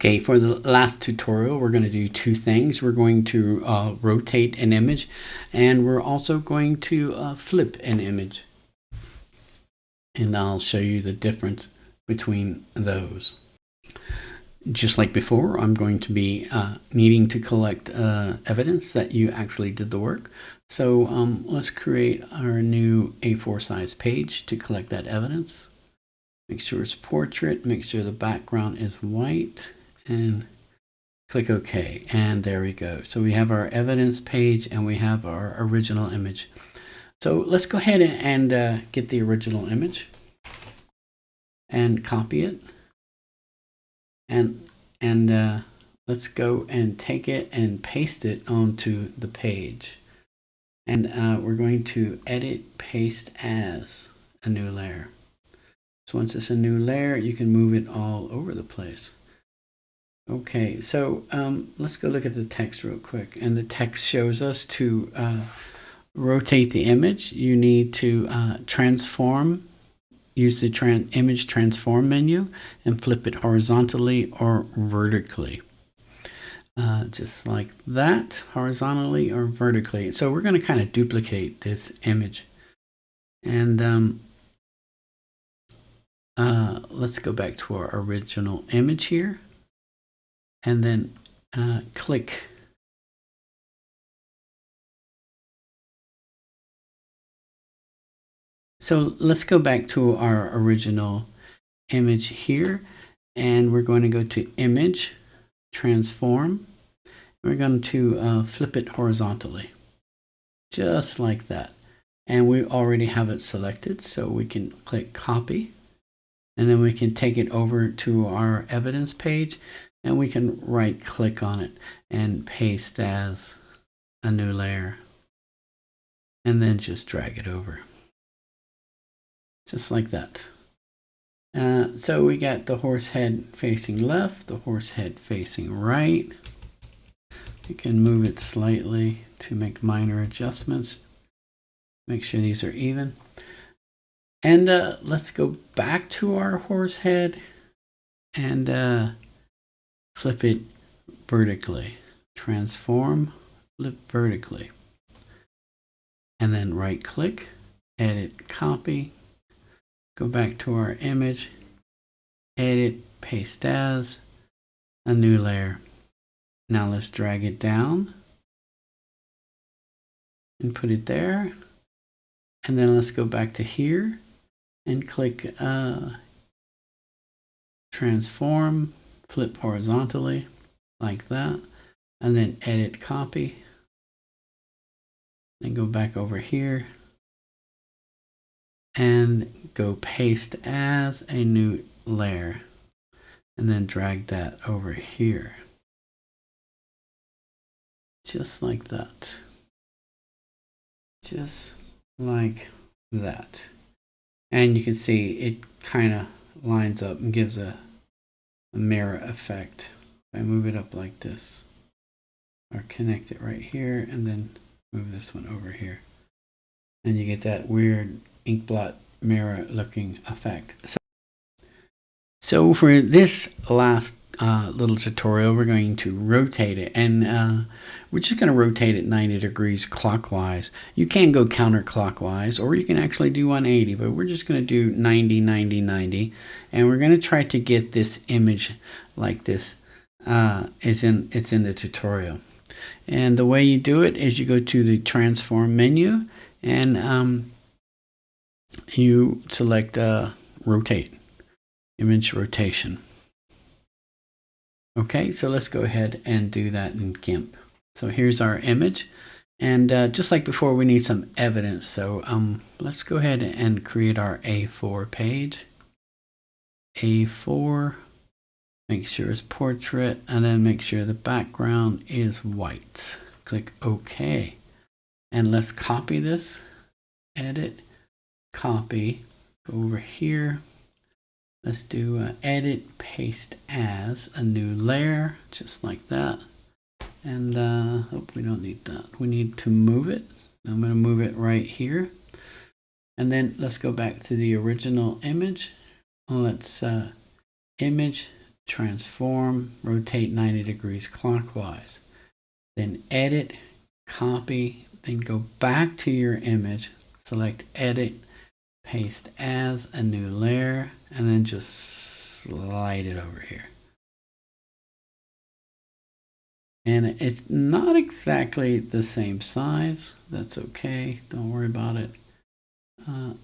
Okay, for the last tutorial, we're going to do two things. We're going to rotate an image, and we're also going to flip an image. And I'll show you the difference between those. Just like before, I'm going to be needing to collect evidence that you actually did the work. So let's create our new A4 size page to collect that evidence. Make sure it's portrait, make sure the background is white, and click OK. And there we go. So we have our evidence page and we have our original image. So let's go ahead and get the original image and copy it. And let's go and take it and paste it onto the page. And we're going to edit, paste as a new layer. So once it's a new layer, you can move it all over the place. Okay, so let's go look at the text real quick. And the text shows us to rotate the image. You need to transform. Use the image transform menu and flip it horizontally or vertically. Just like that, horizontally or vertically. So we're going to kind of duplicate this image. And let's go back to our original image here. And then click. So let's go back to our original image here, and we're going to go to Image, Transform. We're going to flip it horizontally, just like that. And we already have it selected, so we can click Copy, and then we can take it over to our evidence page, and we can right-click on it and paste as a new layer, and then just drag it over. Just like that. So we got the horse head facing left, the horse head facing right. You can move it slightly to make minor adjustments. Make sure these are even. And let's go back to our horse head and flip it vertically. Transform, flip vertically. And then right click, edit, copy. Go back to our image, edit, paste as, a new layer. Now let's drag it down and put it there. And then let's go back to here and click transform, flip horizontally like that, and then edit, copy. Then go back over here and go paste as a new layer, and then drag that over here, just like that, just like that. And you can see it kind of lines up and gives a mirror effect. If I move it up like this, or connect it right here, and then move this one over here, and you get that weird ink blot mirror looking effect. So for this last little tutorial, we're going to rotate it, and we're just going to rotate it 90 degrees clockwise. You can go counterclockwise, or you can actually do 180, but we're just going to do 90, 90, 90, and we're going to try to get this image like this. It's in the tutorial. And the way you do it is you go to the transform menu, and you select rotate, image rotation. Okay, so let's go ahead and do that in GIMP. So here's our image, and just like before, we need some evidence. So let's go ahead and create our A4 page. A4, make sure it's portrait, and then make sure the background is white. Click OK. And let's copy this, edit, copy, go over here. Let's do edit, paste as a new layer, just like that. And we don't need that. We need to move it. I'm going to move it right here. And then let's go back to the original image. Let's image, transform, rotate 90 degrees clockwise. Then edit, copy, then go back to your image, select edit, paste as a new layer, and then just slide it over here. And it's not exactly the same size. That's okay. Don't worry about it. And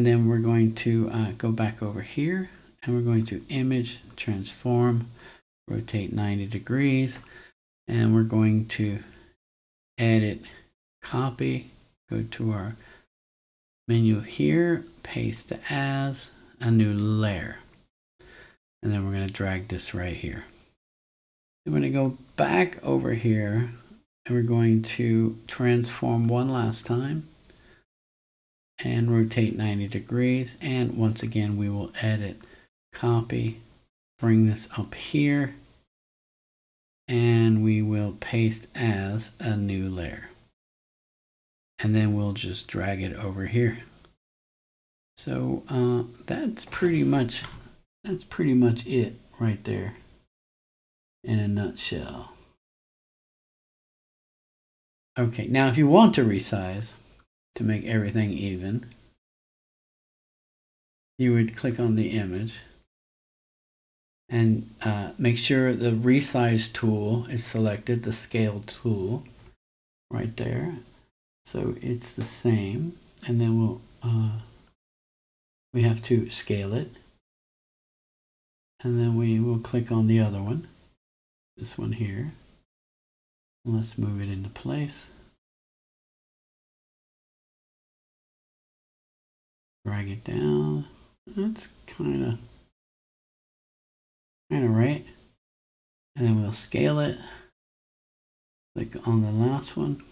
then we're going to go back over here and we're going to image, transform, rotate 90 degrees. And we're going to edit, copy, go to our menu here, paste as a new layer. And then we're going to drag this right here. I'm going to go back over here and we're going to transform one last time and rotate 90 degrees. And once again, we will edit, copy, bring this up here, and we will paste as a new layer. And then we'll just drag it over here. So that's pretty much it right there in a nutshell. Okay, now if you want to resize to make everything even, you would click on the image and make sure the resize tool is selected, the scale tool right there. So it's the same, and then we have to scale it, and then we will click on the other one, this one here. Let's move it into place. Drag it down. That's kind of right. And then we'll scale it. Click on the last one.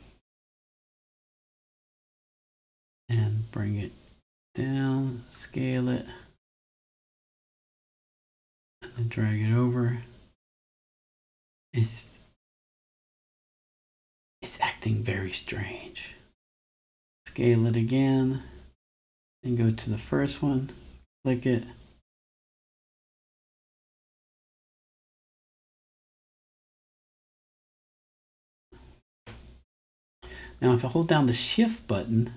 And bring it down, scale it. And then drag it over. It's acting very strange. Scale it again. And go to the first one, click it. Now if I hold down the shift button,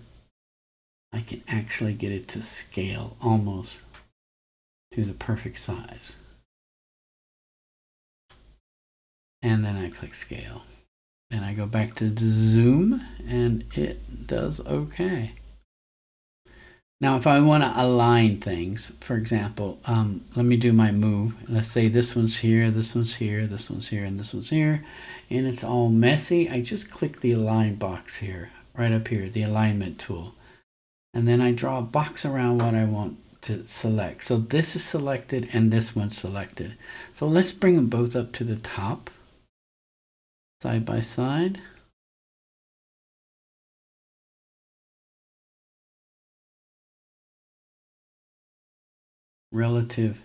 I can actually get it to scale almost to the perfect size. And then I click scale. Then I go back to the zoom and it does okay. Now, if I want to align things, for example, let me do my move. Let's say this one's here, this one's here, this one's here, and this one's here, and it's all messy. I just click the align box here, right up here, the alignment tool. And then I draw a box around what I want to select. So this is selected and this one's selected. So let's bring them both up to the top, side by side. Relative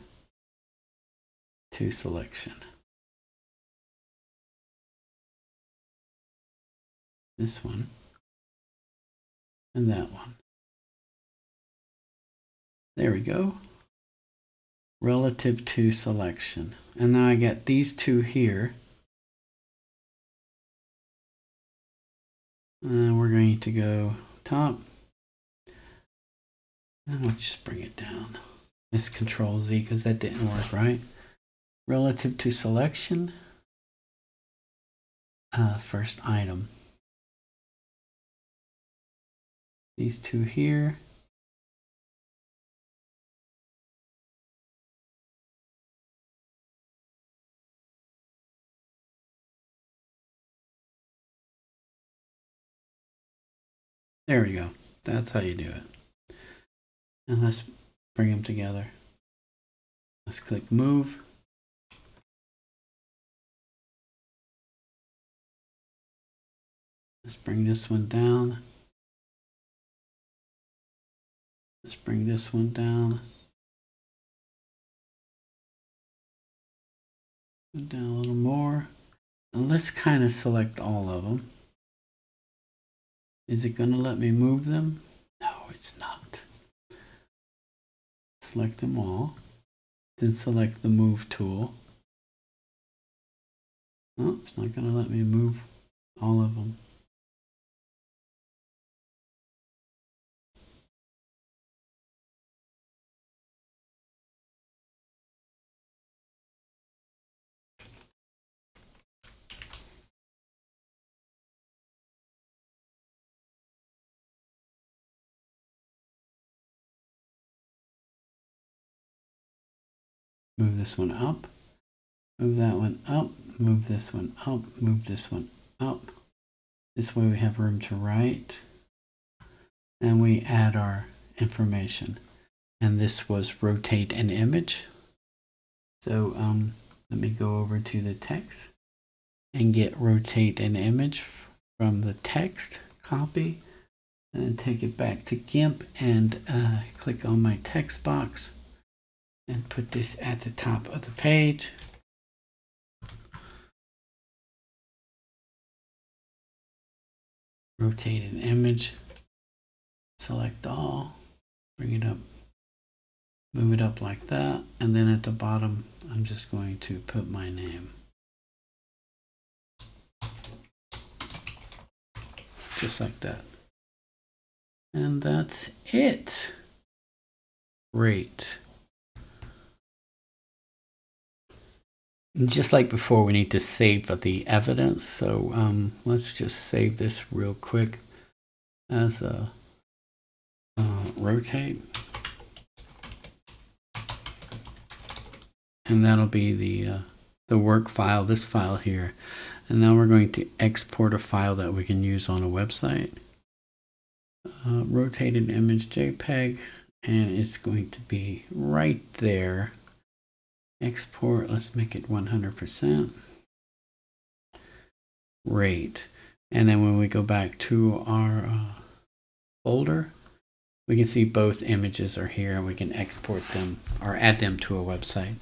to selection. This one and that one. There we go. Relative to selection. And now I get these two here. And we're going to go top. And let's just bring it down. Let's Control Z because that didn't work right. Relative to selection. First item. These two here. There we go. That's how you do it. And let's bring them together. Let's click move. Let's bring this one down. Let's bring this one down. Down a little more. And let's kind of select all of them. Is it going to let me move them? No, it's not. Select them all. then select the Move tool. Oh, it's not going to let me move all of them. Move this one up, move that one up, move this one up, move this one up. This way we have room to write. And we add our information. And this was rotate an image. So let me go over to the text and get rotate an image from the text, copy, and then take it back to GIMP and click on my text box and put this at the top of the page. Rotate an image, select all, bring it up, move it up like that, and then at the bottom I'm just going to put my name. Just like that. And that's it. Great. Just like before, we need to save the evidence. So let's just save this real quick as a rotate. And that'll be the work file, this file here. And now we're going to export a file that we can use on a website. Rotated image JPEG, and it's going to be right there. Export, let's make it 100%. Great. And then when we go back to our folder, we can see both images are here and we can export them or add them to a website.